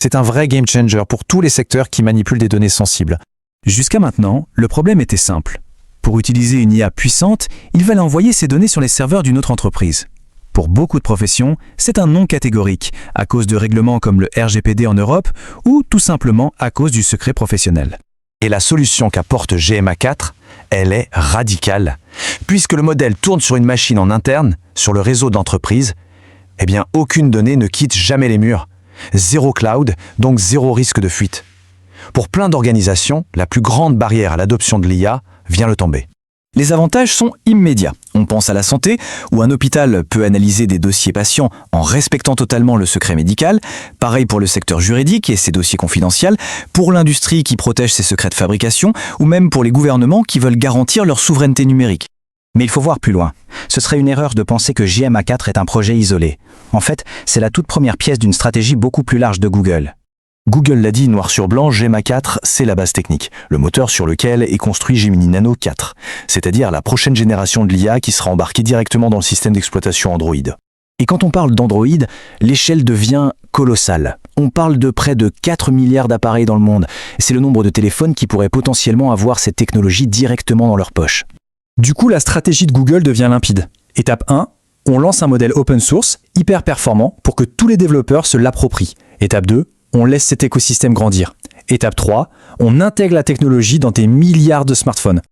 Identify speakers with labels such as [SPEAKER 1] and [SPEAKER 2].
[SPEAKER 1] C'est un vrai game changer pour tous les secteurs qui manipulent des données sensibles.
[SPEAKER 2] Jusqu'à maintenant, le problème était simple. Pour utiliser une IA puissante, il fallait envoyer ces données sur les serveurs d'une autre entreprise. Pour beaucoup de professions, c'est un non catégorique, à cause de règlements comme le RGPD en Europe ou tout simplement à cause du secret professionnel.
[SPEAKER 3] Et la solution qu'apporte GMA4, elle est radicale. Puisque le modèle tourne sur une machine en interne, sur le réseau d'entreprise, eh bien aucune donnée ne quitte jamais les murs. Zéro cloud, donc zéro risque de fuite. Pour plein d'organisations, la plus grande barrière à l'adoption de l'IA vient de tomber.
[SPEAKER 2] Les avantages sont immédiats. On pense à la santé, où un hôpital peut analyser des dossiers patients en respectant totalement le secret médical. Pareil pour le secteur juridique et ses dossiers confidentiels, pour l'industrie qui protège ses secrets de fabrication, ou même pour les gouvernements qui veulent garantir leur souveraineté numérique. Mais il faut voir plus loin. Ce serait une erreur de penser que GMA4 est un projet isolé. En fait, c'est la toute première pièce d'une stratégie beaucoup plus large de Google.
[SPEAKER 3] Google l'a dit noir sur blanc, GMA4, c'est la base technique, le moteur sur lequel est construit Gemini Nano 4, c'est-à-dire la prochaine génération de l'IA qui sera embarquée directement dans le système d'exploitation Android.
[SPEAKER 2] Et quand on parle d'Android, l'échelle devient colossale. On parle de près de 4 milliards d'appareils dans le monde. C'est le nombre de téléphones qui pourraient potentiellement avoir cette technologie directement dans leur poche.
[SPEAKER 1] Du coup, la stratégie de Google devient limpide. Étape 1, on lance un modèle open source, hyper performant, pour que tous les développeurs se l'approprient. Étape 2, on laisse cet écosystème grandir. Étape 3, on intègre la technologie dans des milliards de smartphones.